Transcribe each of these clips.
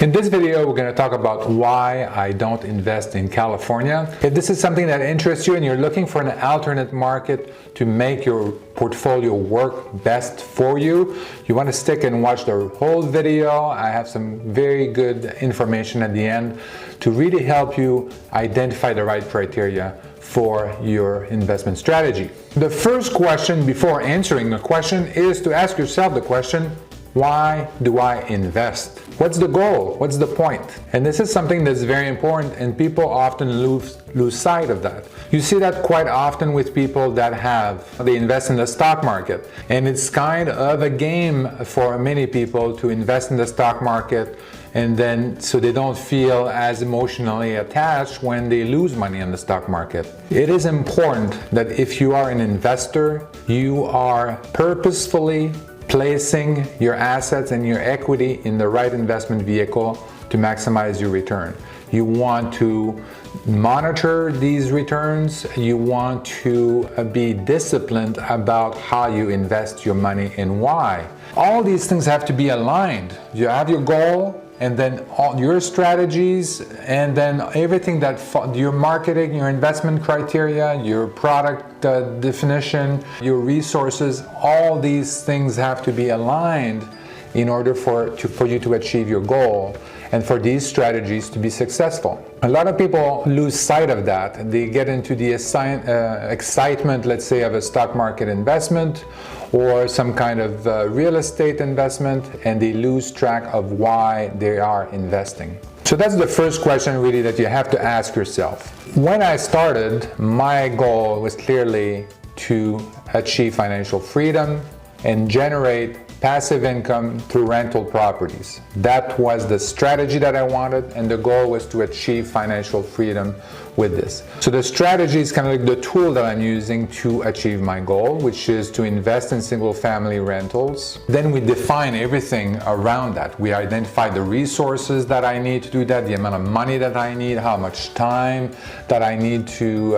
In this video, we're going to talk about why I don't invest in California. If this is something that interests you and you're looking for an alternate market to make your portfolio work best for you, you want to stick and watch the whole video. I have some very good information at the end to really help you identify the right criteria for your investment strategy. The first question before answering the question is to ask yourself the question, why do I invest? What's the goal? What's the point? And this is something that's very important, and people often lose sight of that. You see that quite often with people that they invest in the stock market. And it's kind of a game for many people to invest in the stock market, and then so they don't feel as emotionally attached when they lose money in the stock market. It is important that if you are an investor, you are purposefully placing your assets and your equity in the right investment vehicle to maximize your return. You want to monitor these returns. You want to be disciplined about how you invest your money and why. All these things have to be aligned. You have your goal, and then all your strategies, and then everything that your marketing, your investment criteria, your product definition, your resources, all these things have to be aligned in order for you to achieve your goal and for these strategies to be successful. A lot of people lose sight of that. They get into the excitement, let's say, of a stock market investment or some kind of real estate investment, and they lose track of why they are investing. So that's the first question really that you have to ask yourself. When I started, my goal was clearly to achieve financial freedom and generate passive income through rental properties. That was the strategy that I wanted, and the goal was to achieve financial freedom with this. So the strategy is kind of like the tool that I'm using to achieve my goal, which is to invest in single-family rentals. Then we define everything around that. We identify the resources that I need to do that, the amount of money that I need, how much time that I need to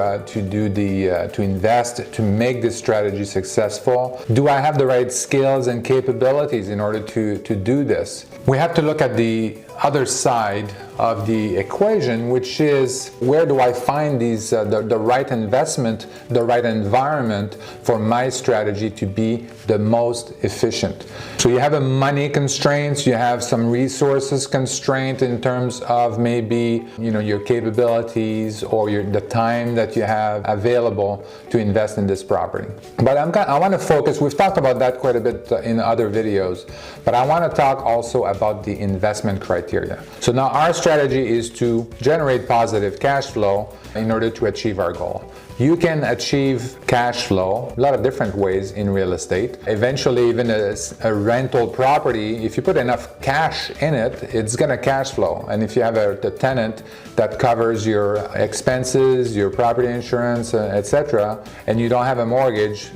invest to make this strategy successful. Do I have the right skills and capabilities in order to do this? We have to look at the other side of the equation, which is where do I find these the right investment, the right environment for my strategy to be the most efficient. So you have a money constraints, you have some resources constraint in terms of maybe your capabilities or the time that you have available to invest in this property. But I want to focus, we've talked about that quite a bit in other videos, but I want to talk also about the investment criteria. So now our strategy is to generate positive cash flow in order to achieve our goal. You can achieve cash flow a lot of different ways in real estate. Eventually, even a rental property, if you put enough cash in it, it's going to cash flow. And if you have a tenant that covers your expenses, your property insurance, etc., and you don't have a mortgage,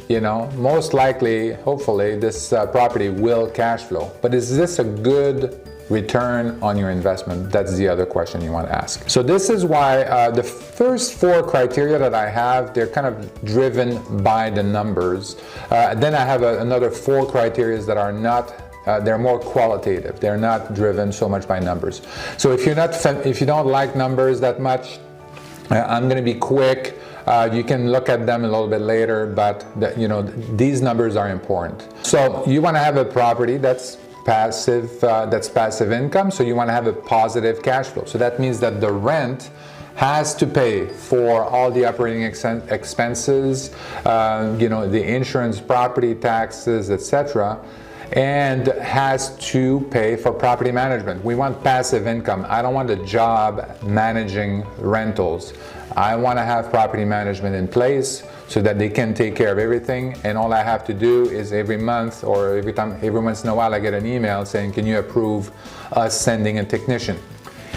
most likely, hopefully, this property will cash flow. But is this a good return on your investment? That's the other question you want to ask. So this is why the first four criteria that I have, they're kind of driven by the numbers. Then I have another four criteria that are not they're more qualitative. They're not driven so much by numbers. So if you don't like numbers that much, I'm going to be quick. You can look at them a little bit later, but these numbers are important. So you want to have a property that's passive income, so you want to have a positive cash flow. So that means that the rent has to pay for all the operating expenses, the insurance, property taxes, etc., and has to pay for property management. We want passive income. I don't want a job managing rentals. I want to have property management in place so that they can take care of everything, and all I have to do is every month or every once in a while I get an email saying, can you approve us sending a technician?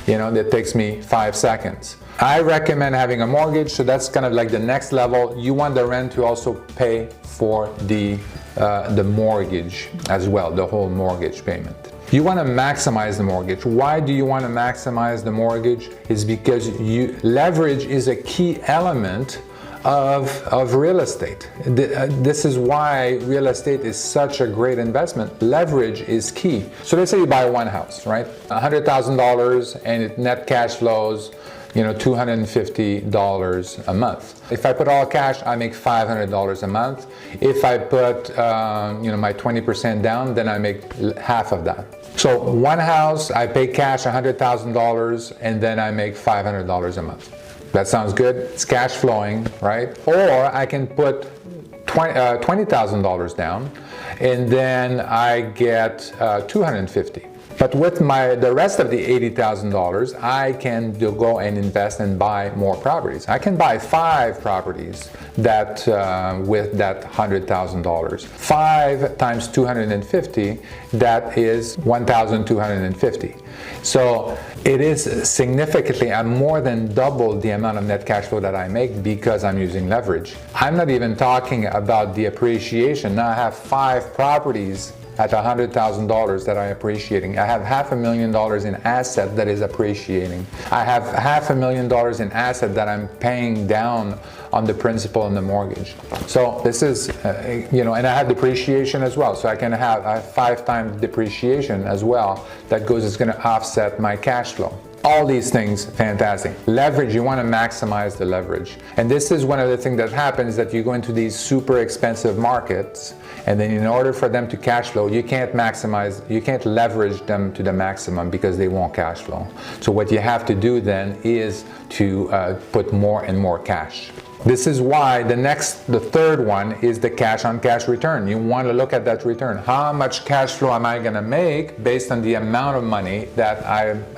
That takes me 5 seconds. I recommend having a mortgage, so that's kind of like the next level. You want the rent to also pay for the mortgage as well, the whole mortgage payment. You want to maximize the mortgage. Why do you want to maximize the mortgage? It's because leverage is a key element of real estate. This is why real estate is such a great investment. Leverage is key. So let's say you buy one house, right? $100,000 and it net cash flows, $250 a month. If I put all cash, I make $500 a month. If I put, my 20% down, then I make half of that. So one house, I pay cash $100,000 and then I make $500 a month. That sounds good. It's cash flowing, right? Or I can put $20,000 down and then I get $250. But with the rest of the $80,000, I can go and invest and buy more properties. I can buy 5 properties that with that $100,000. 5 times 250, that is 1,250. So it is significantly, I'm more than double the amount of net cash flow that I make because I'm using leverage. I'm not even talking about the appreciation. Now I have 5 properties at $100,000 that I'm appreciating. I have $500,000 in asset that is appreciating. I have $500,000 in asset that I'm paying down on the principal and the mortgage. So this is, and I have depreciation as well. So I have 5 times depreciation as well. That is going to offset my cash flow. All these things, fantastic. Leverage, you want to maximize the leverage. And this is one of the things that happens, that you go into these super expensive markets, and then in order for them to cash flow, you can't leverage them to the maximum because they won't cash flow. So what you have to do then is to put more and more cash. This is why the third one is the cash on cash return. You want to look at that return. How much cash flow am I going to make based on the amount of money that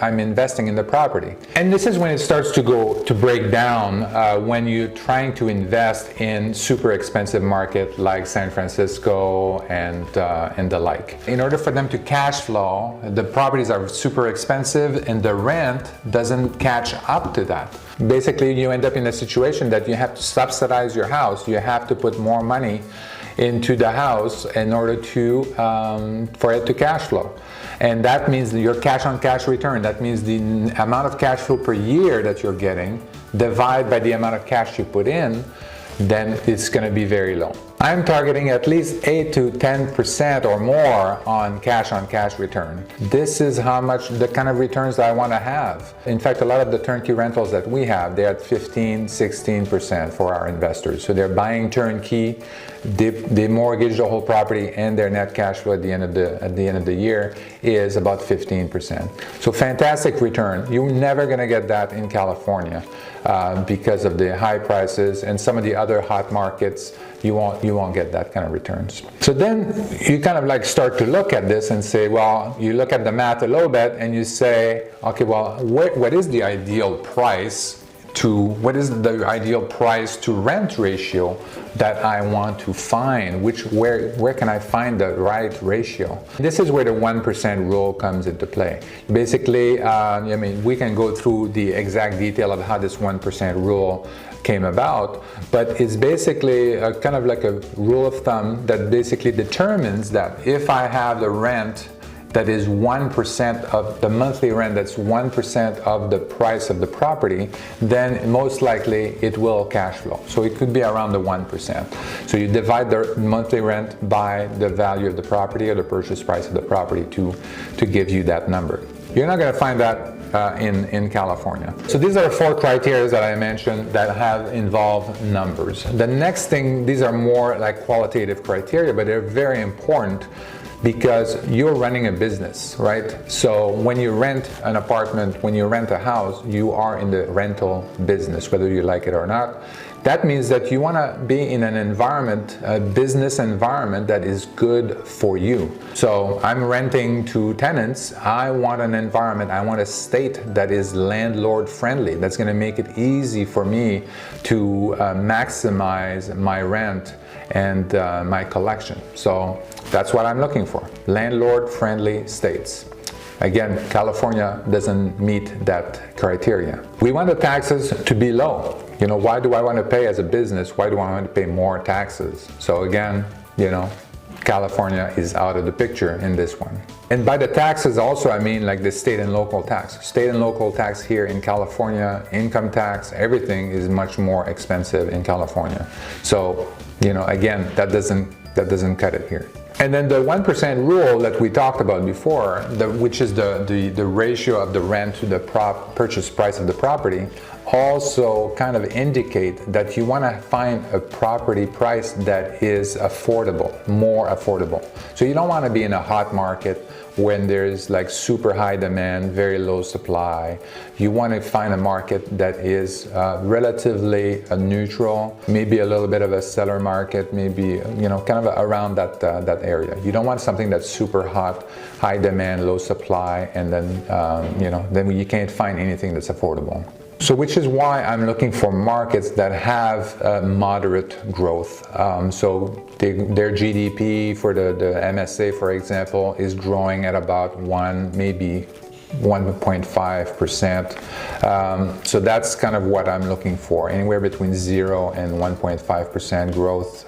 I'm investing in the property? And this is when it starts to break down when you're trying to invest in super expensive market like San Francisco and the like. In order for them to cash flow, the properties are super expensive and the rent doesn't catch up to that. Basically, you end up in a situation that you have to subsidize your house. You have to put more money into the house in order for it to cash flow. And that means your cash on cash return. That means the amount of cash flow per year that you're getting, divide by the amount of cash you put in, then it's going to be very low. I'm targeting at least 8 to 10% or more on cash return. This is the kind of returns that I want to have. In fact, a lot of the turnkey rentals that we have, they're at 15, 16% for our investors. So they're buying turnkey, they mortgage the whole property, and their net cash flow at the end of the year is about 15%. So fantastic return. You're never going to get that in California because of the high prices and some of the other hot markets. You won't get that kind of returns. So then you kind of start to look at this and say, well, you look at the math a little bit and you say, okay, well, what is the ideal price to rent ratio that I want to find? Where can I find the right ratio? This is where the 1% rule comes into play. Basically, we can go through the exact detail of how this 1% rule came about, but it's basically kind of like a rule of thumb that basically determines that if I have the rent that is 1% of the monthly rent, that's 1% of the price of the property, then most likely it will cash flow. So it could be around the 1%. So you divide the monthly rent by the value of the property or the purchase price of the property to give you that number. You're not going to find that in California. So these are 4 criteria that I mentioned that involve numbers. The next thing, these are more like qualitative criteria, but they're very important because you're running a business, right? So when you rent an apartment, when you rent a house, you are in the rental business, whether you like it or not. That means that you want to be in an environment, a business environment that is good for you. So I'm renting to tenants. I want an environment, I want a state that is landlord friendly. That's going to make it easy for me to maximize my rent and my collection. So that's what I'm looking for, landlord friendly states. Again, California doesn't meet that criteria. We want the taxes to be low. Why do I want to pay as a business? Why do I want to pay more taxes? So again, California is out of the picture in this one. And by the taxes also, I mean like the state and local tax. State and local tax here in California, income tax, everything is much more expensive in California. So, you know, again, that doesn't cut it here. And then the 1% rule that we talked about before, which is the ratio of the rent to the purchase price of the property, also kind of indicate that you want to find a property price that is affordable, more affordable. So you don't want to be in a hot market when there's like super high demand, very low supply. You want to find a market that is relatively neutral, maybe a little bit of a seller market, maybe, you know, kind of around that area. You don't want something that's super hot, high demand, low supply, and then you know, then you can't find anything that's affordable. So which is why I'm looking for markets that have moderate growth. So their GDP for the MSA, for example, is growing at about 1, maybe 1.5%. So that's kind of what I'm looking for. Anywhere between 0 and 1.5% growth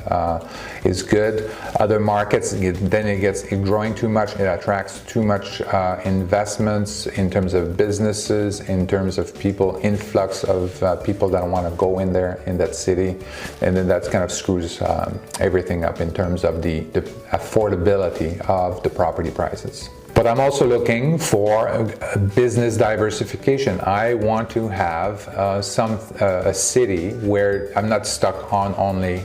is good. Other markets, then it gets growing too much, it attracts too much investments in terms of businesses, in terms of people, influx of people that want to go in there in that city, and then that kind of screws everything up in terms of the affordability of the property prices. But I'm also looking for business diversification. I want to have a city where I'm not stuck on only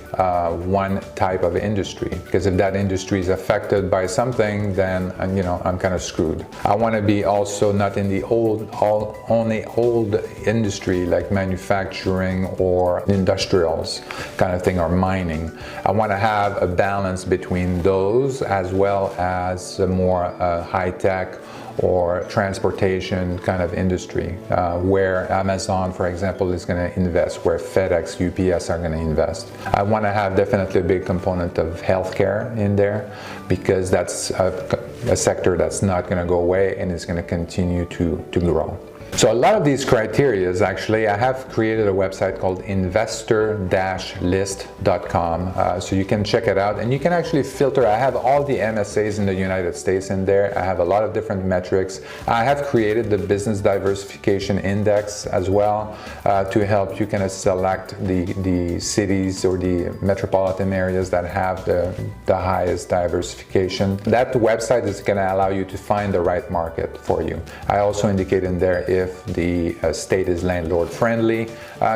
one type of industry, because if that industry is affected by something, then you know, I'm kind of screwed. I want to be also not in the only old industry like manufacturing or industrials kind of thing, or mining. I want to have a balance between those as well as a more high-tech or transportation kind of industry, where Amazon, for example, is going to invest, where FedEx, UPS are going to invest. I want to have definitely a big component of healthcare in there, because that's a sector that's not going to go away and is going to continue to grow. So a lot of these criteria, actually, I have created a website called investor-list.com, so you can check it out and you can actually filter. I have all the MSAs in the United States in there. I have a lot of different metrics. I have created the business diversification index as well to help you kind of select the cities or the metropolitan areas that have the highest diversification. That website is going to allow you to find the right market for you. I also indicate in there if the state is landlord friendly,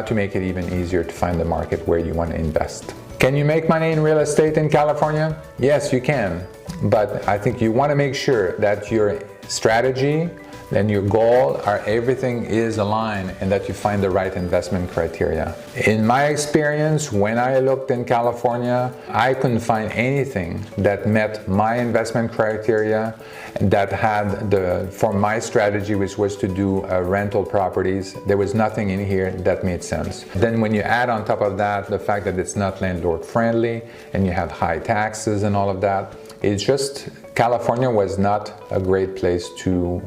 to make it even easier to find the market where you want to invest. Can you make money in real estate in California? Yes, you can, but I think you want to make sure that your strategy and your goal everything is aligned, and that you find the right investment criteria. In my experience, when I looked in California, I couldn't find anything that met my investment criteria, that had for my strategy, which was to do rental properties. There was nothing in here that made sense. Then when you add on top of that the fact that it's not landlord friendly and you have high taxes and all of that, it's just California was not a great place to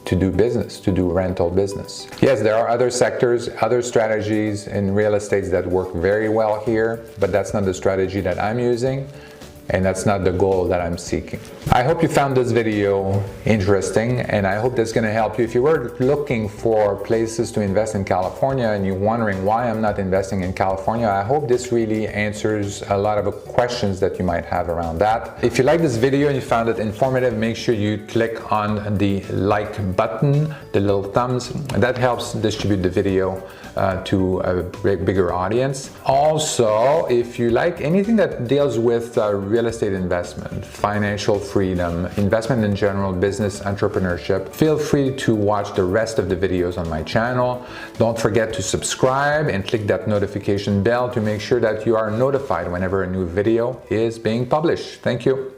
do business, to do rental business. Yes, there are other sectors, other strategies in real estate that work very well here, but that's not the strategy that I'm using, and that's not the goal that I'm seeking. I hope you found this video interesting, and I hope that's going to help you. If you were looking for places to invest in California and you're wondering why I'm not investing in California, I hope this really answers a lot of questions that you might have around that. If you like this video and you found it informative, make sure you click on the like button, the little thumbs. That helps distribute the video to a bigger audience. Also, if you like anything that deals with real estate investment, financial freedom, investment in general, business, entrepreneurship, feel free to watch the rest of the videos on my channel. Don't forget to subscribe and click that notification bell to make sure that you are notified whenever a new video is being published. Thank you.